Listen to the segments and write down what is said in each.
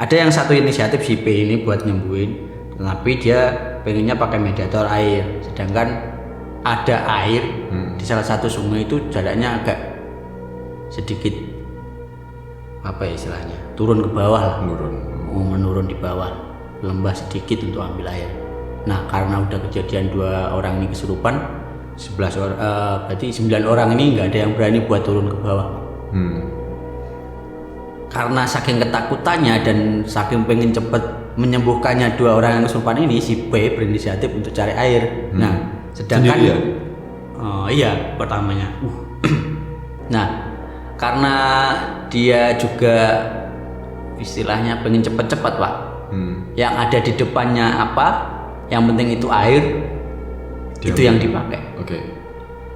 Ada yang satu inisiatif si P ini buat nyembuhin, tapi dia pengennya pakai mediator air, sedangkan ada air di salah satu sungai itu jaraknya agak sedikit apa ya istilahnya, turun ke bawah lah, menurun di bawah, lembah sedikit untuk ambil air. Nah karena udah kejadian 2 orang ini kesurupan, 11 orang, berarti 9 orang ini nggak ada yang berani buat turun ke bawah. Karena saking ketakutannya dan saking pengen cepet menyembuhkannya 2 orang yang kesurupan ini, si B berinisiatif untuk cari air. Nah sedangkan iya pertamanya. Nah karena dia juga istilahnya pengen cepet-cepet Pak, yang ada di depannya apa, yang penting itu air, itu yang dipakai. Oke.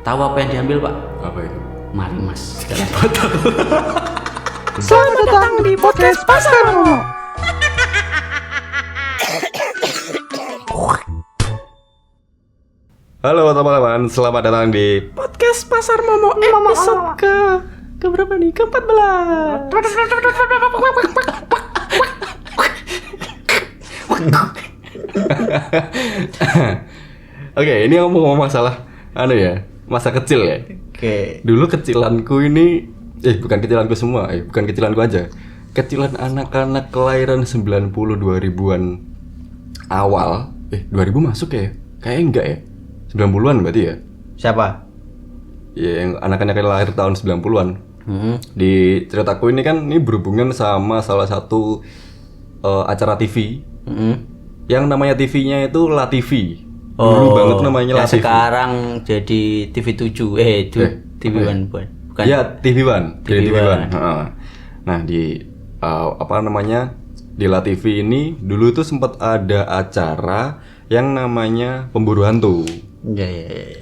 Tahu apa yang diambil Pak? Apa itu? Marimas dalam botol. Selamat datang di podcast Pasar Momo. Halo teman-teman, selamat datang di Podcast Pasar Momo episode ke berapa nih? Ke-14. Oke, ini ngomong masalah masa kecil ya. Oke. Dulu kecilanku ini bukan kecilanku semua, bukan kecilanku aja. Kecilan anak-anak kelahiran 90 2000-an awal. 2000 masuk ya? Kayaknya enggak ya. 90-an berarti ya? Siapa? Ya, yang anak-anak yang lahir tahun 90-an. Di ceritaku ini kan ini berhubungan sama salah satu acara TV. Yang namanya TV-nya itu La TV. Dulu banget namanya La TV. Sekarang jadi TV7 TV One bukan? Ya, TV One. TV One. Nah, di di La TV ini dulu itu sempat ada acara yang namanya Pemburu Hantu. Ya.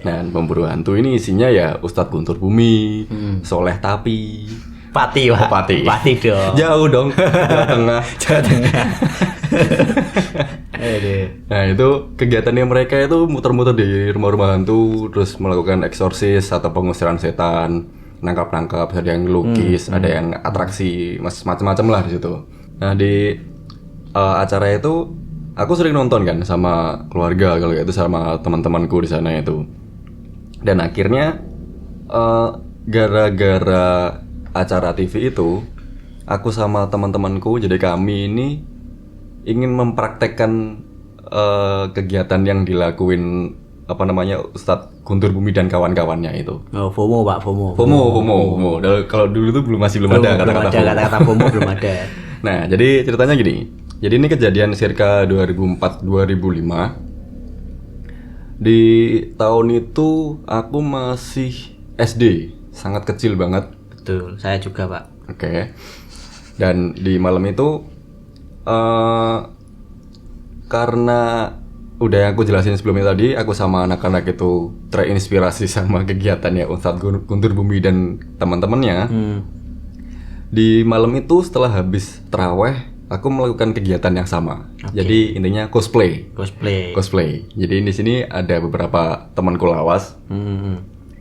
Nah, Pemburu Hantu ini isinya ya Ustadz Guntur Bumi, Soleh Tapi, Pati Pak. Pati dong. Jauh dong, Jawa Tengah. Nah, itu kegiatannya mereka itu muter-muter di rumah-rumah hantu, terus melakukan eksorsis atau pengusiran setan, nangkap-nangkap, ada yang lukis, ada yang atraksi, macam-macam lah di situ. Nah, di acara itu aku sering nonton kan sama keluarga, kalau itu sama teman-temanku di sana itu. Dan akhirnya gara-gara acara TV itu, aku sama teman-temanku, jadi kami ini ingin mempraktekkan kegiatan yang dilakuin Ustadz Guntur Bumi dan kawan-kawannya itu. Oh, FOMO Pak, FOMO. Kalau dulu tuh belum ada kata-kata FOMO belum ada. Nah, jadi ceritanya gini. Jadi ini kejadian circa 2004-2005. Di tahun itu aku masih SD, sangat kecil banget. Betul, saya juga Pak. Oke. Dan di malam itu karena udah yang aku jelasin sebelumnya tadi, aku sama anak-anak itu terinspirasi sama kegiatannya Ustadz Guntur Bumi dan teman-temannya. Di malam itu setelah habis taraweh, aku melakukan kegiatan yang sama. Jadi intinya cosplay. Jadi di sini ada beberapa temanku lawas.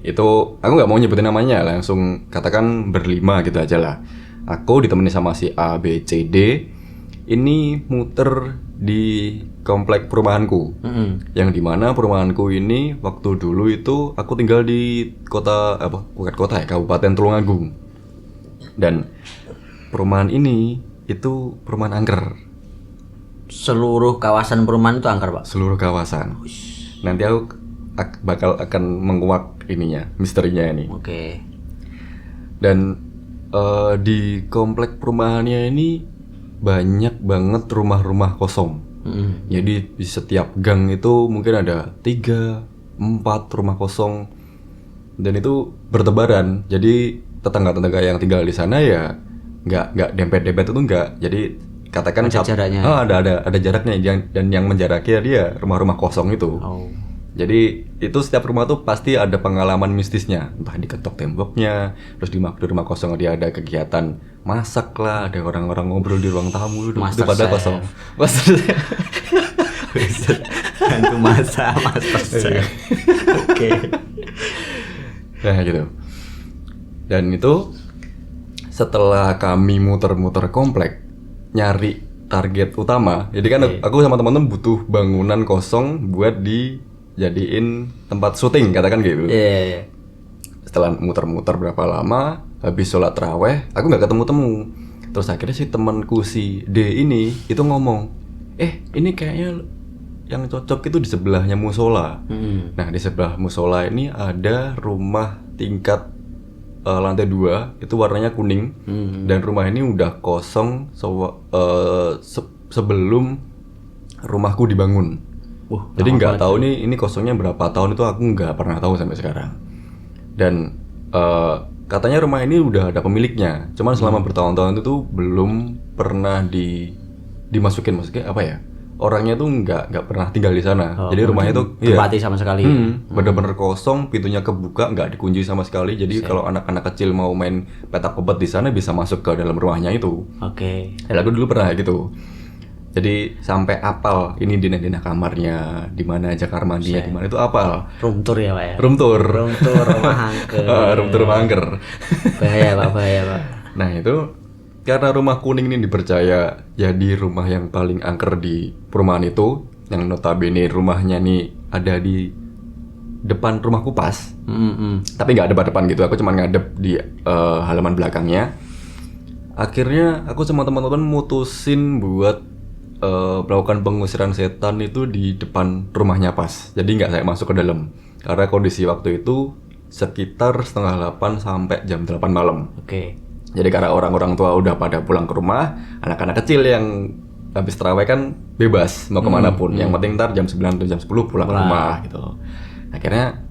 Itu aku nggak mau nyebutin namanya, langsung katakan berlima gitu aja lah. Aku ditemani sama si A, B, C, D. Ini muter di komplek perumahanku. Yang dimana perumahanku ini waktu dulu itu aku tinggal di Kabupaten Tulungagung. Dan perumahan ini itu perumahan angker. Seluruh kawasan perumahan itu angker Pak? Seluruh kawasan. Nanti aku akan menguak misterinya ini. Oke. Dan di komplek perumahannya ini banyak banget rumah-rumah kosong. Jadi di setiap gang itu mungkin ada 3-4 rumah kosong. Dan itu bertebaran. Jadi tetangga-tetangga yang tinggal di sana ya nggak dempet-dempet itu nggak. Jadi katakan ada jaraknya. Ada jaraknya, dan yang menjaraknya dia rumah-rumah kosong itu. Jadi itu setiap rumah tuh pasti ada pengalaman mistisnya, entah diketok temboknya, terus di rumah kosong dia ada kegiatan masak lah, ada orang-orang ngobrol di ruang tamu itu pada kosong. Hantu masak. Oke. Nah gitu. Dan itu setelah kami muter-muter komplek nyari target utama. Jadi kan aku sama teman-teman butuh bangunan kosong buat dijadiin tempat syuting, katakan gitu. Iya. Setelah muter-muter berapa lama, habis sholat raweh, aku nggak ketemu-temu. Terus akhirnya si temanku si D ini itu ngomong, ini kayaknya yang cocok itu di sebelahnya musola. Nah di sebelah musola ini ada rumah tingkat lantai 2, itu warnanya kuning. Dan rumah ini udah kosong sebelum rumahku dibangun. Jadi nggak tahu nih ini kosongnya berapa tahun, itu aku nggak pernah tahu sampai sekarang. Dan katanya rumah ini udah ada pemiliknya, cuman selama bertahun-tahun itu tuh belum pernah dimasukin, maksudnya apa ya? Orangnya tuh nggak pernah tinggal di sana. Jadi rumahnya tuh tempati sama sekali. Bener-bener kosong, pintunya kebuka, nggak dikunci sama sekali. Jadi kalau anak-anak kecil mau main petak umpet di sana bisa masuk ke dalam rumahnya itu. Oke. Dan aku dulu pernah gitu. Jadi sampai apal ini dina-dina kamarnya, di mana aja kamar mandinya, di mana itu apal. Room tour ya Pak ya. Room tour rumah angker. Room tour rumah angker. Bahaya Pak. Nah itu karena rumah kuning ini dipercaya jadi rumah yang paling angker di perumahan itu, yang notabene rumahnya nih ada di depan rumahku pas. Tapi nggak depan-depan gitu, aku cuma ngadep di halaman belakangnya. Akhirnya aku sama teman-teman mutusin buat melakukan pengusiran setan itu di depan rumahnya pas. Jadi nggak saya masuk ke dalam, karena kondisi waktu itu sekitar 7:30 sampai jam 8 malam. Oke. Jadi karena orang-orang tua udah pada pulang ke rumah, anak-anak kecil yang habis tarawih kan bebas mau kemana pun. Yang penting ntar jam 9 atau jam 10 pulang ke rumah gitu. Akhirnya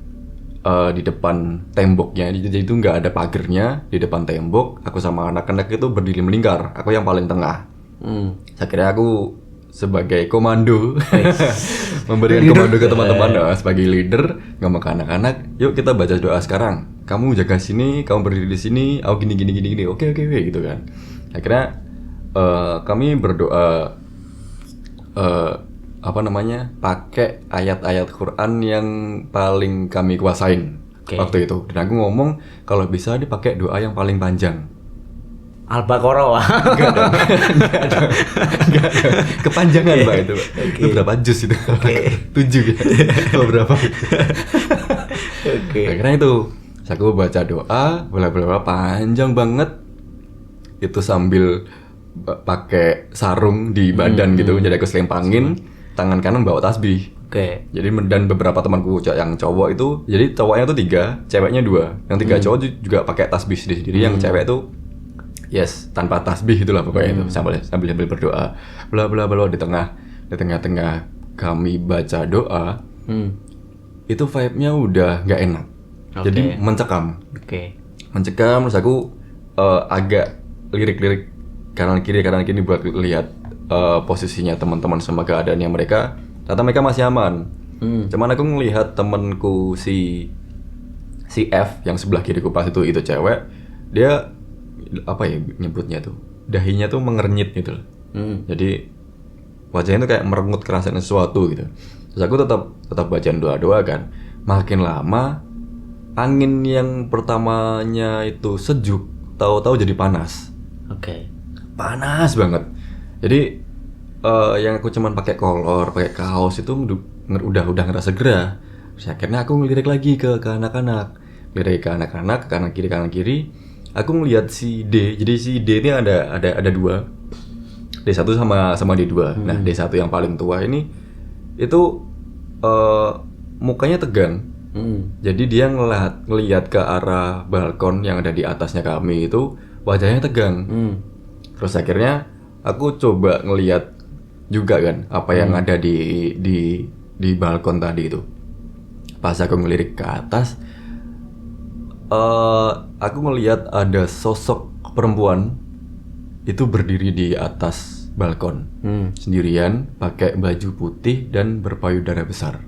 di depan temboknya, jadi itu nggak ada pagernya, di depan tembok aku sama anak-anak itu berdiri melingkar. Aku yang paling tengah. Akhirnya aku sebagai komando memberikan komando ke teman-teman, sebagai leader ngomong ke anak-anak, yuk kita baca doa sekarang. Kamu jaga sini, kamu berdiri di sini, aku gini. Oke gitu kan. Akhirnya kami berdoa pakai ayat-ayat Quran yang paling kami kuasain waktu itu. Dan aku ngomong kalau bisa dipakai doa yang paling panjang. Al-Baqarah. Enggak dong. Kepanjangan Pak itu. Itu berapa juz itu? 7 ya. Atau berapa? Akhirnya itu aku baca doa, bla panjang banget. Itu sambil pakai sarung di badan gitu. Jadi aku selempangin, tangan kanan bawa tasbih. Jadi dan beberapa temanku yang cowok itu, jadi cowoknya tuh 3, ceweknya 2. Yang 3 cowok juga pakai tasbih sendiri. Yang cewek tuh tanpa tasbih itulah pokoknya itu sambil berdoa bla di tengah kami baca doa. Itu vibe-nya udah nggak enak. Jadi mencekam terus aku agak lirik kanan kiri buat lihat posisinya teman-teman sama keadaannya mereka. Ternyata mereka masih aman. Cuman aku ngelihat temanku si F yang sebelah kiriku pas itu cewek, dia apa ya nyebutnya tuh, dahinya tuh mengernyit gitu loh. Jadi wajahnya tuh kayak merengut kerasan sesuatu gitu. Terus aku tetap bacaan doa kan. Makin lama angin yang pertamanya itu sejuk tahu-tahu jadi panas. Panas banget. Jadi yang aku cuman pakai kolor, pakai kaos itu udah ngerasa gerah. Terus akhirnya aku ngelirik lagi ke anak-anak, ke kanan kiri. Aku ngelihat si D. Jadi si D ini ada 2. D1 sama D2. Nah, D1 yang paling tua ini itu mukanya tegang. Jadi dia ngelihat ke arah balkon yang ada di atasnya kami itu, wajahnya tegang. Terus akhirnya aku coba ngelihat juga kan apa yang ada di balkon tadi itu. Pas aku ngelirik ke atas, aku ngelihat ada sosok perempuan itu berdiri di atas balkon sendirian, pakai baju putih dan berpayudara besar,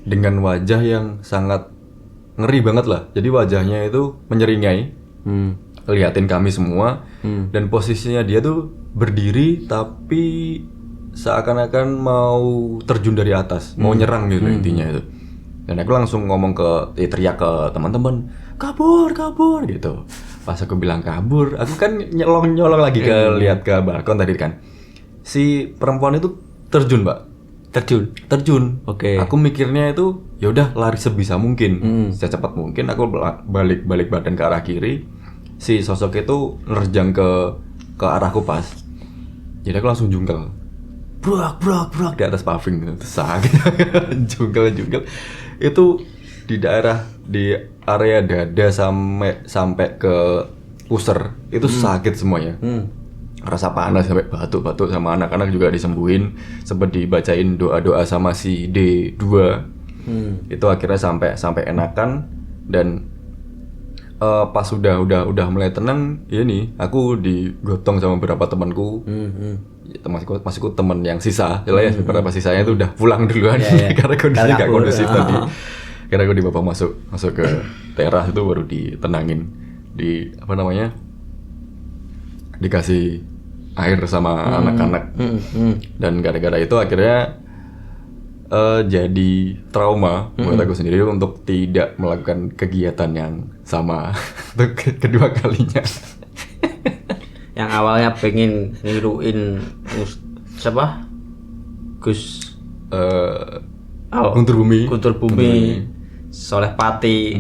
dengan wajah yang sangat ngeri banget lah. Jadi wajahnya itu menyeringai, liatin kami semua, dan posisinya dia tuh berdiri tapi seakan-akan mau terjun dari atas, mau nyerang gitu intinya itu. Dan aku langsung teriak ke teman-teman, kabur gitu. Pas aku bilang kabur, aku kan nyolong lagi lihat ke balkon tadi kan. si perempuan itu terjun, Pak. Terjun. Oke. Aku mikirnya itu ya udah lari sebisa mungkin, secepat mungkin. Aku balik badan ke arah kiri. Si sosok itu nerjang ke arahku pas. Jadi aku langsung jungkel. Brak di atas paving gitu. Sakit. jungkel. Itu di area dada sampai ke pusar itu sakit semuanya. Rasa panas sampai batuk sama anak-anak juga disembuhin, sempat dibacain doa-doa sama si D2. Itu akhirnya sampai enakan dan pas udah mulai tenang, ya nih aku digotong sama beberapa temanku. Masihku teman yang sisa, ya beberapa sisanya itu udah pulang duluan karena kondisinya nggak kondusif tadi. Karena aku dibawa masuk ke teras itu baru ditenangin, dikasih air sama anak-anak. Dan gara-gara itu akhirnya jadi trauma buat aku sendiri untuk tidak melakukan kegiatan yang sama untuk kedua kalinya. Yang awalnya pengen niruin Gus Guntur Bumi Soleh Pati.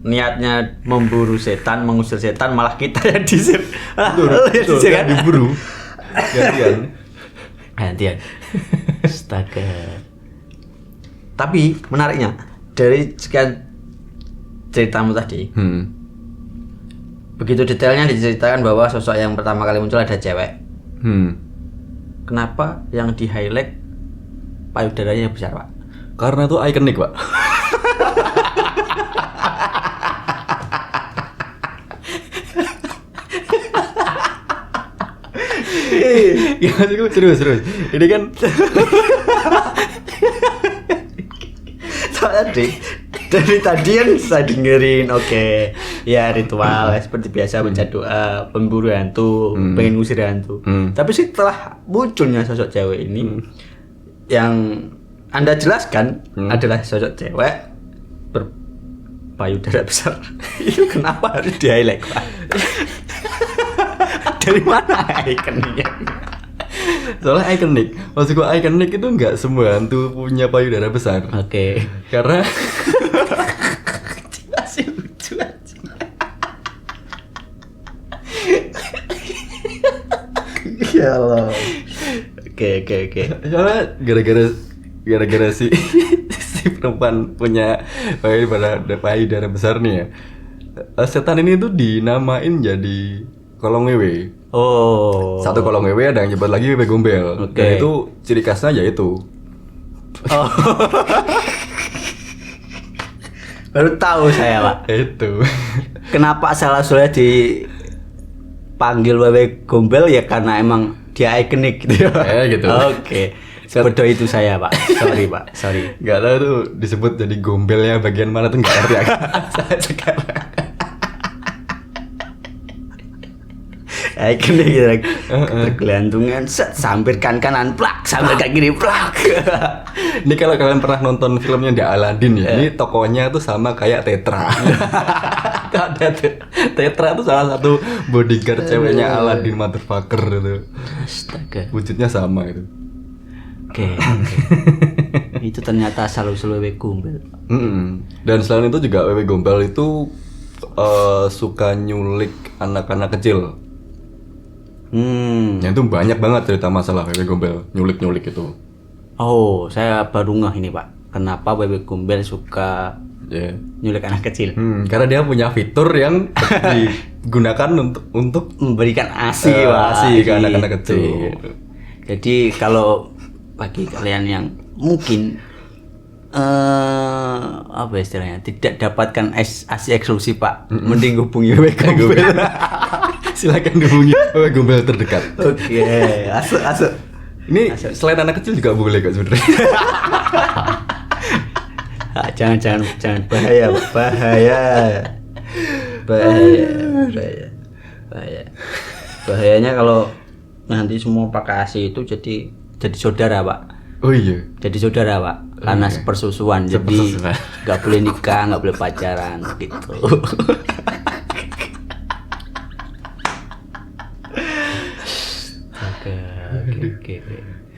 Niatnya memburu setan, mengusir setan, malah kita yang disir. Betul, kan diburu. Gantian. Astaga. Tapi menariknya dari sekian ceritamu tadi, begitu detailnya diceritakan bahwa sosok yang pertama kali muncul ada cewek. Kenapa yang di highlight payudaranya yang besar, Pak? Karena itu ikonik, Pak. Ya maksudku serius. Ini kan soalnya dari tadi kan saya dengerin, oke, ya ritual seperti biasa baca doa, pemburu hantu, pengen ngusir hantu. Tapi setelah munculnya sosok cewek ini, yang Anda jelaskan adalah sosok cewek berpayudara besar. Itu kenapa harus di highlight, Pak? Dari mana ikonnya? soalnya ikonik. Maksudku ikonik itu nggak semua hantu punya payudara besar. Oke. Karena masih lucu aja. Ya Allah. Oke. Soalnya gara-gara si perempuan punya payudara besar nih ya. Setan ini tuh dinamain jadi kolong wewe. Oh. Satu kolong wewe, ada yang nyebut lagi wewe gombel. Okay. Dan itu ciri khasnya yaitu. Oh. Baru tahu saya, Pak. Itu. Kenapa asal-usulnya dipanggil wewe gombel ya karena emang dia ikonik gitu ya. Gitu. Oke. Sebodoh itu saya, Pak. Sorry. Gak tahu tuh disebut jadi gombelnya bagian mana tuh nggak ngerti aku. Sekarang. Ikonik gitu. Bergelantungan, sampirkan kanan, plak, sampirkan kiri, plak. Ini kalau kalian pernah nonton filmnya The Aladdin ya, ini tokonya tuh sama kayak Tetra. Tetra tuh salah satu bodyguard ceweknya Aladdin motherfucker itu. Astaga. Wujudnya sama itu. Oke. Itu ternyata asal-usul wewe gombel. Dan selain itu juga wewe gombel itu suka nyulik anak-anak kecil. Yang itu banyak banget cerita masalah wewe gombel nyulik itu. Oh, saya baru ngeh ini, Pak. Kenapa wewe gombel suka nyulik anak kecil? Karena dia punya fitur yang digunakan untuk memberikan ASI, ke anak-anak kecil. Jadi kalau bagi kalian yang mungkin apa istilahnya tidak dapatkan ASI eksklusif, Pak, mending hubungi wewe gombel. Silakan hubungi wewe gombel terdekat. Oke, asuk. Ini selain anak kecil juga boleh kok sebenarnya. Jangan bahayanya kalau nanti semua pakai ASI itu jadi saudara, Pak. Oh iya. Jadi saudara, Pak. Karena sepersusuan. Jadi nggak boleh nikah, nggak boleh pacaran gitu. Oke. Oke.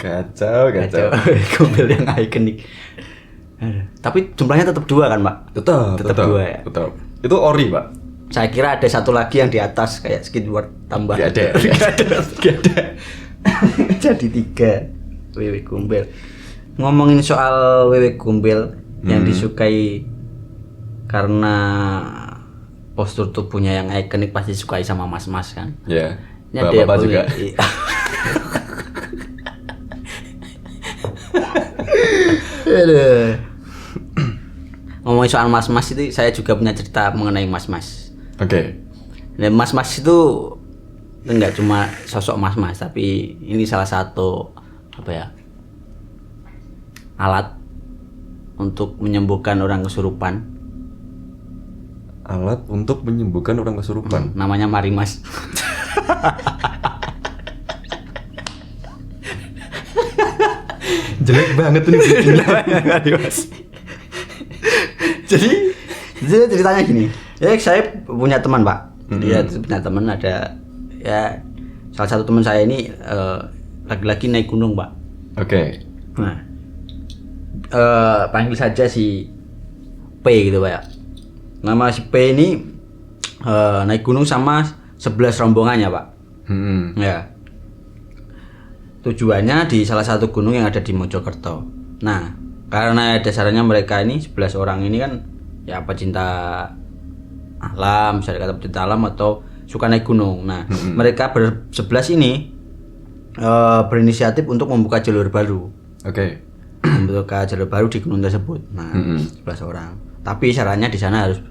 Kacau. Gombel yang ikonik. Aduh. Tapi jumlahnya tetap 2 kan, Pak? Tetap 2 ya. Tetap. Itu ori, Pak. Saya kira ada satu lagi yang di atas kayak Squidward tambah. Gak ada. Jadi 3 wewe gombel. Ngomongin soal wewe gombel yang disukai karena postur tubuhnya yang ikonik, pasti disukai sama mas-mas kan? Ya. Ini ada yang Bapak juga. Aduh. Ngomongin soal mas-mas itu, saya juga punya cerita mengenai mas-mas. Oke. Dan mas-mas itu enggak cuma sosok mas-mas, tapi ini salah satu alat untuk menyembuhkan orang kesurupan. Alat untuk menyembuhkan orang kesurupan. Namanya marimas. Jelek banget ini bikinnya. Marimas. Jadi ceritanya gini. Ya, saya punya teman, Pak. Dia punya teman, ada ya salah satu teman saya ini lagi-lagi naik gunung, Pak. Oke. Nah, panggil saja si P gitu, Pak ya. Nama si P ini naik gunung sama 11 rombongannya, Pak. Ya. Tujuannya di salah satu gunung yang ada di Mojokerto. Nah, karena dasarnya mereka ini 11 orang ini kan ya pecinta alam, saya kata pecinta alam atau suka naik gunung. Nah, mereka ber-11 ini berinisiatif untuk membuka jalur baru. Oke. Membuka jalur baru di gunung tersebut. Nah, 11 orang. Tapi syaratnya di sana harus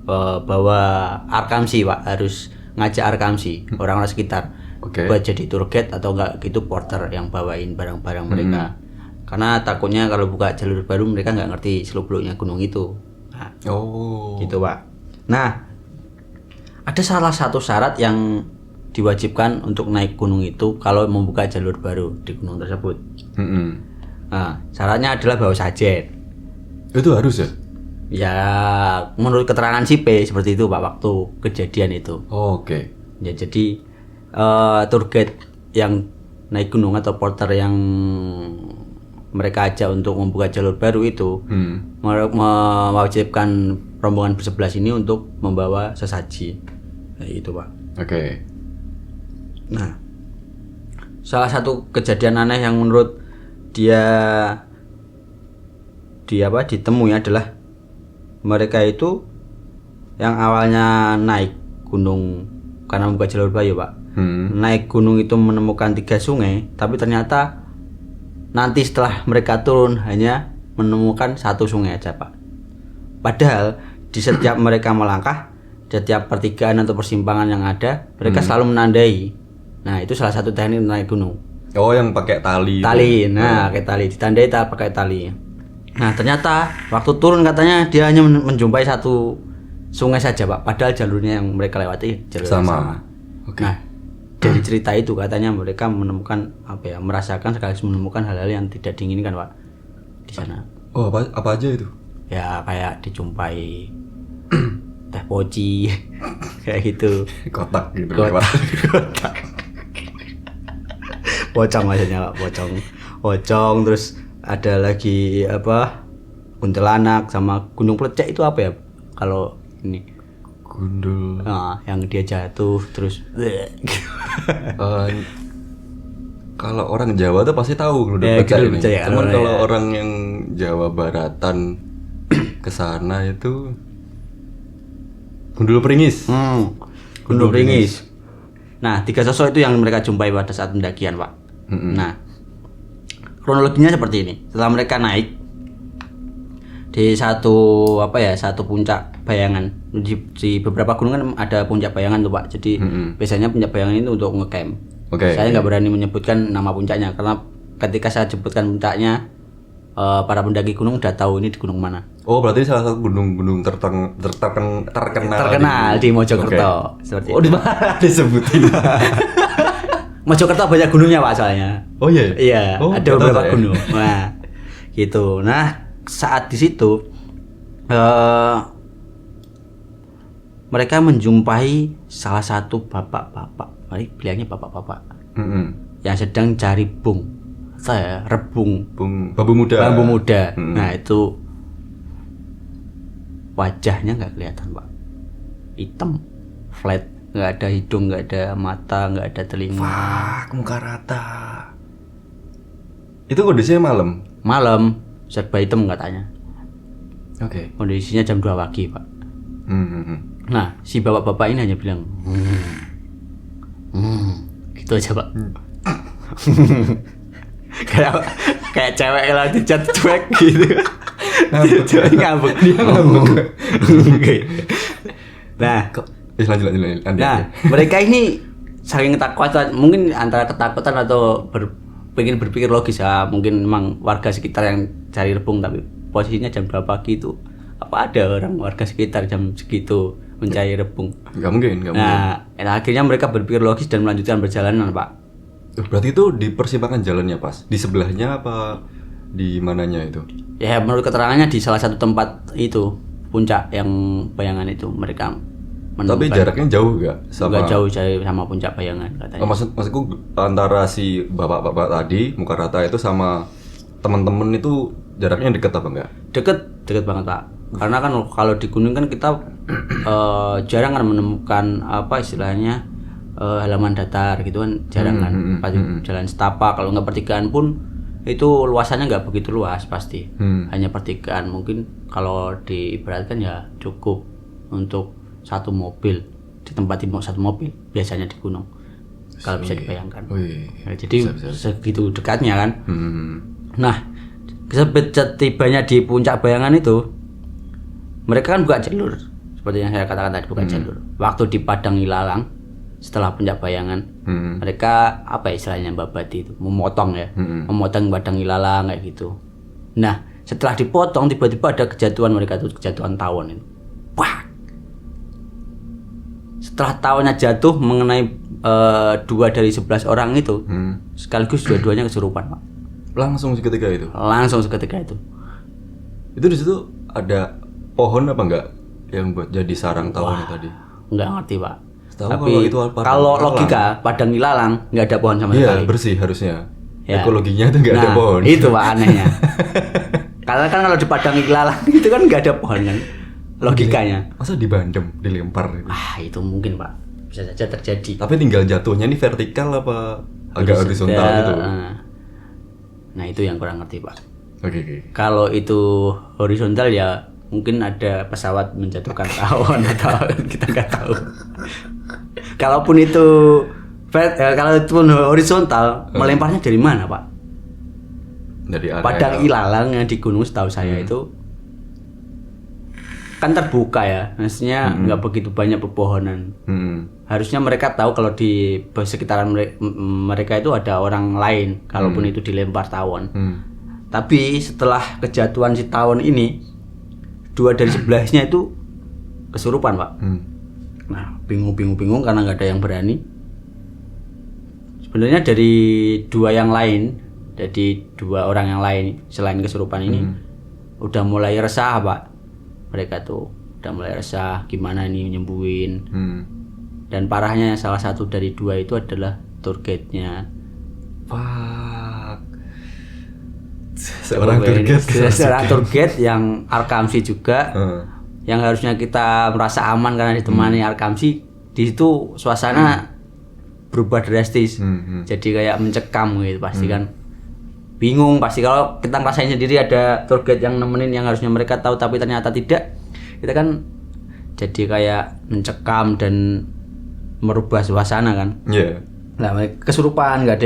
bawa arkamsi, Pak. Harus ngajak arkamsi, orang-orang sekitar. Oke. Buat jadi tour guide atau enggak gitu porter yang bawain barang-barang mereka. Karena takutnya kalau buka jalur baru mereka nggak ngerti seluk-beluknya gunung itu. Nah, gitu, Pak. Nah, ada salah satu syarat yang diwajibkan untuk naik gunung itu kalau membuka jalur baru di gunung tersebut. Nah, syaratnya adalah bawa sajet. Itu harus ya? Ya, menurut keterangan si P seperti itu, Pak, waktu kejadian itu. Oke. Ya, jadi tour guide yang naik gunung atau porter yang mereka ajak untuk membuka jalur baru itu mewajibkan rombongan ber-11 ini untuk membawa sesaji. Nah, itu, Pak. Oke. Nah, salah satu kejadian aneh yang menurut ditemui adalah mereka itu yang awalnya naik gunung karena membuka jalur baru, Pak. Naik gunung itu menemukan 3 sungai, tapi ternyata nanti setelah mereka turun hanya menemukan 1 sungai aja, Pak. Padahal di setiap mereka melangkah, setiap pertigaan atau persimpangan yang ada, mereka selalu menandai. Nah, itu salah satu teknik naik gunung. Oh, yang pakai tali. Tali, nah, pakai tali, ditandai pakai tali. Nah, ternyata waktu turun katanya dia hanya menjumpai 1 sungai saja, Pak. Padahal jalurnya yang mereka lewati jalur yang sama. Oke. Nah, dari cerita itu katanya mereka menemukan merasakan sekaligus menemukan hal-hal yang tidak diinginkan, Pak, di sana. Oh, apa aja itu? Ya, kayak dijumpai teh poci kayak gitu. Kotak gitu. Kotak. Pocong maksudnya, Pak, pocong terus ada lagi kuntilanak sama gunung plecek itu apa ya kalau ini gundul. Nah, yang dia jatuh terus kalau orang Jawa tuh pasti tahu gundul plecek ini. Ya, cuman kalau orang yang Jawa Baratan ke sana itu gundul pringis. Gundul pringis. Nah, 3 sosok itu yang mereka jumpai pada saat pendakian, Pak. Nah, kronologinya seperti ini. Setelah mereka naik di satu puncak bayangan, di beberapa gunung kan ada puncak bayangan tuh, Pak. Jadi biasanya puncak bayangan itu untuk ngecamp. Saya nggak berani menyebutkan nama puncaknya karena ketika saya sebutkan puncaknya, para pendaki gunung udah tahu ini di gunung mana. Oh, berarti salah satu gunung terkenal di Mojokerto. Seperti di mana disebutin? Mojokerto banyak gunungnya, Pak, soalnya. Oh iya. Iya, ada beberapa gunung. Nah, gitu. Nah, saat di situ mereka menjumpai salah satu bapak-bapak. Bilangnya bapak-bapak. yang sedang cari rebung bambu muda. Nah itu wajahnya nggak kelihatan Pak, hitam, flat, nggak ada hidung, nggak ada mata, nggak ada telinga. Wah, muka rata. Itu kondisinya malam, serba hitam katanya. Oke. Kondisinya jam 2 pagi Pak. Nah si bapak-bapak ini hanya bilang gitu aja Pak. kayak cewek yang lagi cat cuek gitu. Cewek ngambek. Nah, lanjut. Nah, mereka ini saking ketakutan, mungkin antara ketakutan atau pengen berpikir logis ya, mungkin memang warga sekitar yang cari rebung, tapi posisinya jam 2 pagi itu apa ada orang warga sekitar jam segitu mencari rebung? Nggak mungkin. Nah, akhirnya mereka berpikir logis dan melanjutkan perjalanan, Pak. Berarti itu di persimpangan jalannya pas? Di sebelahnya apa di mananya itu? Ya, menurut keterangannya di salah satu tempat itu, puncak yang Bayangan itu mereka menemukan. Tapi jaraknya jauh nggak? Nggak jauh sama puncak Bayangan katanya. Maksudku antara si bapak-bapak tadi muka rata itu sama teman-teman itu jaraknya deket apa enggak? Deket banget Pak. Karena kan kalau di gunung kan kita jarang kan menemukan apa istilahnya halaman datar gitu kan, jarang kan. Pasti jalan setapak, kalau nggak pertigaan pun itu luasannya nggak begitu luas pasti. Hanya pertigaan, mungkin kalau diibaratkan ya cukup untuk satu mobil, ditempati satu mobil biasanya di gunung. Kalau bisa dibayangkan. Nah, jadi segitu dekatnya kan. Nah, setibanya di puncak Bayangan itu, mereka kan buka jalur, seperti yang saya katakan tadi, buka jalur. Waktu di Padang Ilalang, setelah puncak Bayangan, mereka apa istilahnya babati itu, memotong ya, memotong Padang Ilalang kayak gitu. Nah, setelah dipotong tiba-tiba ada kejatuhan mereka itu, kejatuhan tawon itu. Wah! Setelah tawonnya jatuh mengenai 2 dari 11 orang itu, sekaligus dua-duanya kesurupan, Pak. Langsung seketika itu. Itu di situ ada pohon apa enggak yang buat jadi sarang tawonnya tadi? Enggak ngerti, Pak. Tapi kalau logika Padang Ilalang nggak ada pohon sama sekali. Iya, bersih harusnya. Ya. Ekologinya itu nggak ada pohon. Itu Pak anehnya. Karena kan kalau di Padang Ilalang itu kan nggak ada pohon kan. Logikanya. Masa dibandem, dilempar gitu? Itu mungkin Pak. Bisa saja terjadi. Tapi tinggal jatuhnya ini vertikal apa agak horizontal gitu? Nah itu yang kurang ngerti Pak. Oke. Kalau itu horizontal ya mungkin ada pesawat menjatuhkan tawon atau kita nggak tahu. Kalaupun itu horizontal, melemparnya dari mana Pak? Dari area Padang Ilalang yang di gunung setahu saya itu kan terbuka ya, maksudnya nggak begitu banyak pepohonan. Harusnya mereka tahu kalau di sekitaran mereka itu ada orang lain, kalaupun itu dilempar tawon. Tapi setelah kejatuhan si tawon ini, 2 dari 11-nya itu kesurupan Pak. Nah bingung karena nggak ada yang berani. Sebenarnya dari 2 yang lain, jadi 2 orang yang lain selain kesurupan ini udah mulai resah Pak. Mereka tuh udah mulai resah gimana nih nyembuhin. Dan parahnya salah satu dari 2 itu adalah tour guide-nya. Fuck. Seorang tour guide yang Arkamsi juga. Yang harusnya kita merasa aman karena ditemani Arkamsi, di situ suasana berubah drastis. Jadi kayak mencekam gitu pasti kan. Bingung pasti kalau kita ngerasain sendiri ada tour guide yang nemenin yang harusnya mereka tahu tapi ternyata tidak. Kita kan jadi kayak mencekam dan merubah suasana kan. Iya. Nah, kesurupan, nggak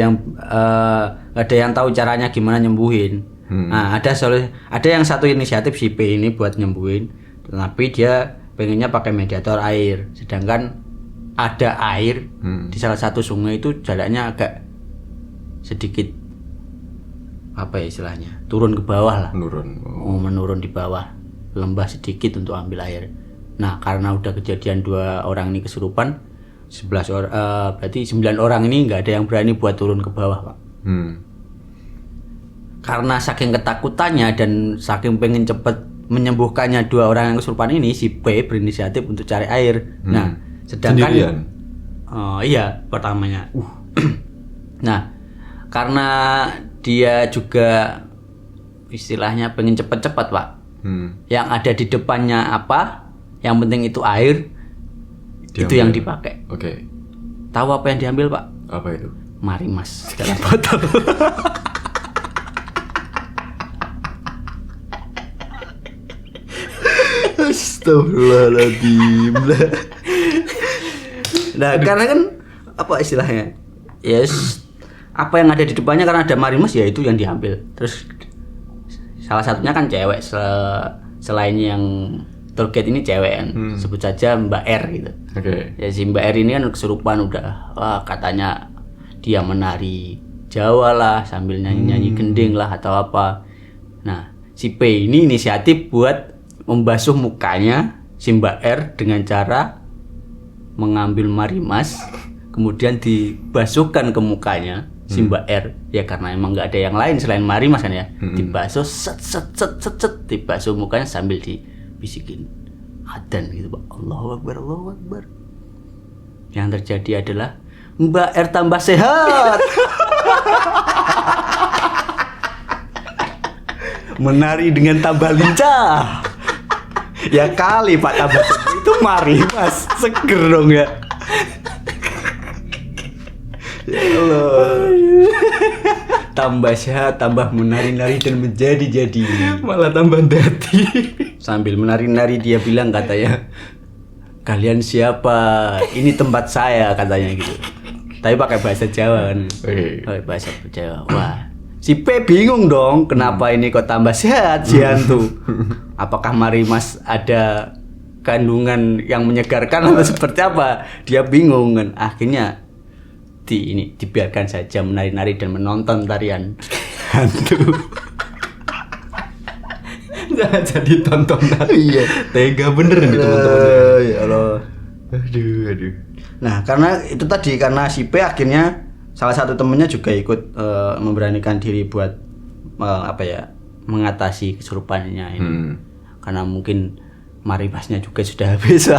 ada yang tahu caranya gimana nyembuhin. Nah, ada yang satu inisiatif si P ini buat nyembuhin, tapi dia pengennya pakai mediator air, sedangkan ada air di salah satu sungai itu jaraknya agak sedikit apa ya istilahnya, turun ke bawah lah. Menurun di bawah, lembah sedikit untuk ambil air. Nah, karena udah kejadian 2 orang ini kesurupan, 11 orang, berarti 9 orang ini nggak ada yang berani buat turun ke bawah Pak. Karena saking ketakutannya dan saking pengen cepet menyembuhkannya 2 orang yang kesurupan ini, si P berinisiatif untuk cari air. Nah, sedangkan sendirian? Iya pertamanya. Nah, karena dia juga istilahnya pengen cepet-cepet Pak. Yang ada di depannya apa, yang penting itu air, itu yang dipakai. Oke. Tahu apa yang diambil Pak? Apa itu? Marimas dalam botol. Astagfirullahaladzim. Nah, karena kan apa istilahnya? Yes, apa yang ada di depannya karena ada marimas ya itu yang diambil. Terus salah satunya kan cewek, selain yang tour guide ini cewek kan. Sebut saja Mbak R gitu. Oke. Ya si Mbak R ini kan kesurupan udah, wah katanya dia menari Jawa lah sambil nyanyi-nyanyi gending lah atau apa. Nah, si P ini inisiatif buat membasuh mukanya si Mbak R dengan cara mengambil marimas kemudian dibasuhkan ke mukanya si Mbak R, ya karena emang nggak ada yang lain selain marimas kan ya. Dibasuh set dibasuh mukanya sambil dibisikin adzan gitu Pak. Allahu Akbar, Allahu Akbar. Yang terjadi adalah Mbak R tambah sehat. Menari dengan tambah lincah. Ya kali Pak tambah itu marimas seger dong ya. Ya Allah. Tambah sehat, tambah menari-nari dan menjadi-jadi. Malah tambah dati. Sambil menari-nari dia bilang katanya, "Kalian siapa? Ini tempat saya," katanya gitu. Tapi pakai bahasa Jawa kan. Pakai bahasa Jawa. Wah, si P bingung dong, kenapa ini kok tambah sehat si hantu? Apakah marimas ada kandungan yang menyegarkan atau seperti apa? Dia bingung kan. Akhirnya dibiarkan saja menari-nari dan menonton tarian hantu. Jangan jadi tontonan. Iya, Tega bener nih teman-teman. Ya Allah. Aduh. Nah, karena itu tadi, karena si P akhirnya salah satu temennya juga ikut memberanikan diri buat mengatasi kesurupannya ini. Karena mungkin marimasnya juga sudah habis.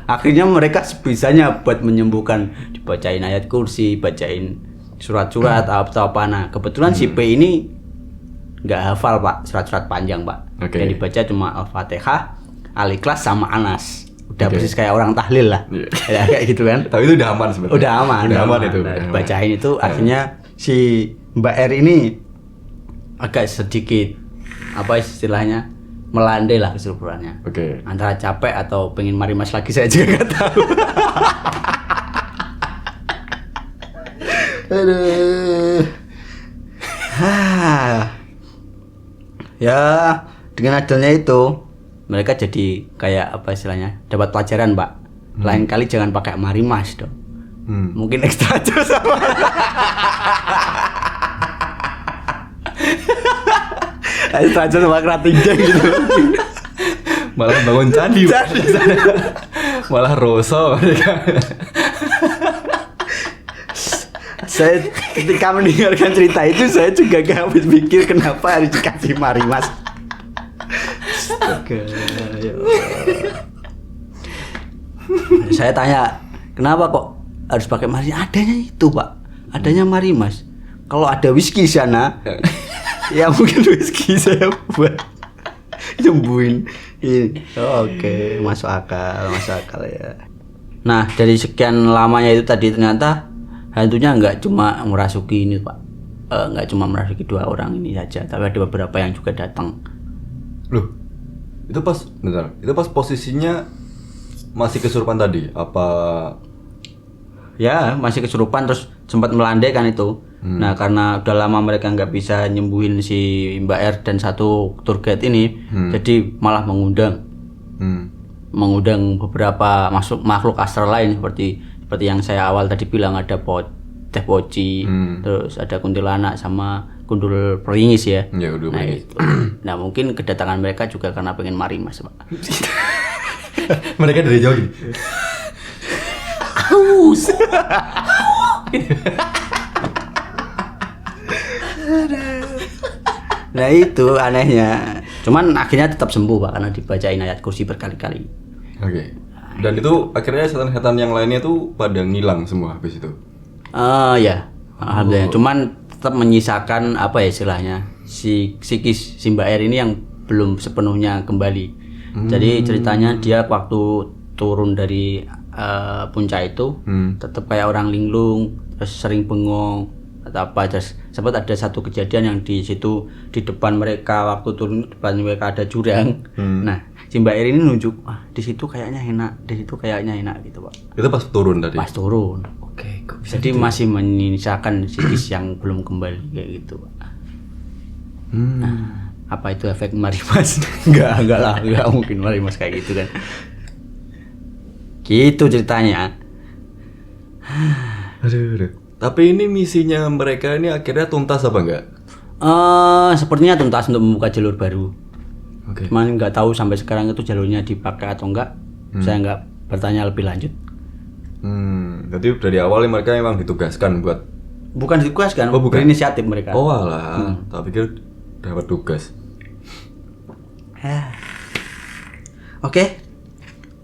Akhirnya mereka sebisanya buat menyembuhkan, dibacain ayat kursi, bacain surat-surat atau apa. Nah, kebetulan si P ini nggak hafal Pak surat-surat panjang Pak. Yang dibaca cuma Al-Fatihah, Al-Ikhlas sama Anas. Udah persis kayak orang tahlil lah. Ya, kayak gitu kan. Tapi itu udah aman sebenarnya. Udah aman itu. Nah, bacain itu akhirnya si Mbak R ini agak sedikit apa istilahnya melandai lah kesurupannya. Antara capek atau pengen marimas lagi saya juga nggak tahu. Aduh. Ya, dengan adanya itu mereka jadi kayak apa istilahnya dapat pelajaran Pak. Lain kali jangan pakai marimas dong. Mungkin ekstra jauh sama. Ekstra jauh sama Kratingga gitu. Malah bangun candi. Malah roso mereka. Saya ketika mendengarkan cerita itu saya juga gak habis pikir kenapa harus dikasih marimas. Astaga, ya Allah. Saya tanya, kenapa kok harus pakai marimas? Adanya itu Pak, adanya marimas. Kalau ada whisky di sana, ya mungkin whisky saya buat nyembuhin ini. Oke, masuk akal ya. Nah, dari sekian lamanya itu tadi ternyata hantunya nggak cuma merasuki ini Pak, nggak cuma merasuki 2 orang ini saja, tapi ada beberapa yang juga datang. Loh, itu pas posisinya masih kesurupan tadi? Apa? Ya, masih kesurupan terus sempat melandai kan itu. Nah, karena udah lama mereka nggak bisa nyembuhin si Mbak R dan satu tour guide ini, jadi malah mengundang beberapa makhluk astral lain seperti yang saya awal tadi bilang, ada teh poci, terus ada kuntilanak sama gundul peringis ya. Nah, itu. Nah, mungkin kedatangan mereka juga karena pengen marimas Pak. Mereka dari jauh gitu. Haus. Nah, itu anehnya. Cuman akhirnya tetap sembuh Pak karena dibacain ayat kursi berkali-kali. Dan itu akhirnya setan-setan yang lainnya tuh pada ngilang semua habis itu. Ya. Alhamdulillah. Cuman tetap menyisakan apa ya istilahnya si psikis si Mbak R ini yang belum sepenuhnya kembali. Jadi ceritanya dia waktu turun dari puncak itu tetap kayak orang linglung, terus sering bengong atau apa. Terus sempat ada satu kejadian yang di situ di depan mereka waktu turun depan mereka ada jurang. Nah, si Mbak R ini nunjuk, di situ kayaknya enak, di situ kayaknya enak gitu, Pak. Itu pas turun tadi. Pas turun. Oke, kok bisa Jadi masih menyisakan psikis yang belum kembali kayak gitu, Pak. Nah, apa itu efek Marimas? enggak lah, enggak mungkin Marimas kayak gitu kan. Gitu ceritanya. Aduh. Tapi ini misinya mereka ini akhirnya tuntas apa enggak? Sepertinya tuntas untuk membuka jalur baru. Oke. Cuman nggak tahu sampai sekarang itu jalurnya dipakai atau enggak. Saya nggak bertanya lebih lanjut. Jadi dari awal mereka memang ditugaskan buat. Bukan ditugaskan, Oh, bukan. berinisiatif mereka. Oh alah, tak pikir dapat tugas. Oke.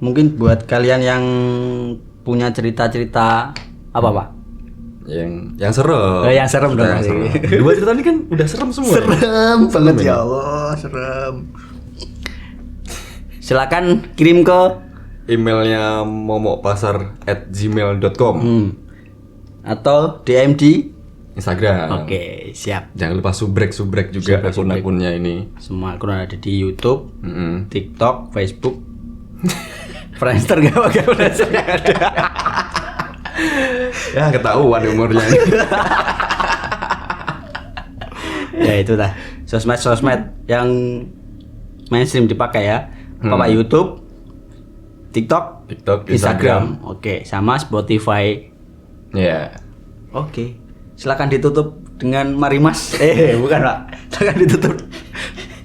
Mungkin buat kalian yang punya cerita-cerita apa, Pak? Yang serem. Yang serem dong. Yang serem. Dua cerita ini kan udah serem semua. Serem banget ya Allah, serem. Silakan kirim ke Emailnya momokpasar@gmail.com atau DM di Instagram. Oke, siap. Jangan lupa subrek juga akun-akunnya ini. Semua akun ada di YouTube, Mm-mm. TikTok, Facebook. Friendster gak pakai Friendster yang ada. Ya ketahuan umurnya ini. Ya itu lah. Sosmed yang mainstream dipakai ya. Apa YouTube, TikTok, Instagram. Oke, sama Spotify. Ya. Oke. Silakan ditutup dengan Marimas. Bukan, Pak. Silakan ditutup.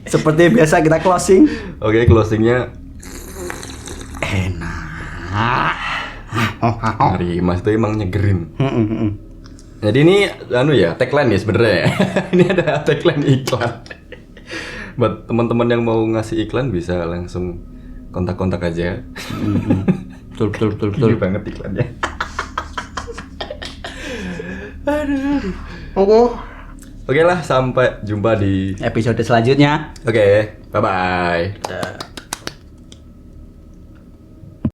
Seperti biasa kita closing. Oke, closingnya Enak. Mari Mas itu emang nyegerin. Jadi ini tagline ya sebenarnya. Ini ada tagline iklan. Buat teman-teman yang mau ngasih iklan bisa langsung kontak-kontak aja. Betul. Gini banget iklannya. Oke lah, sampai jumpa di Episode selanjutnya. Oke, bye-bye. Dah.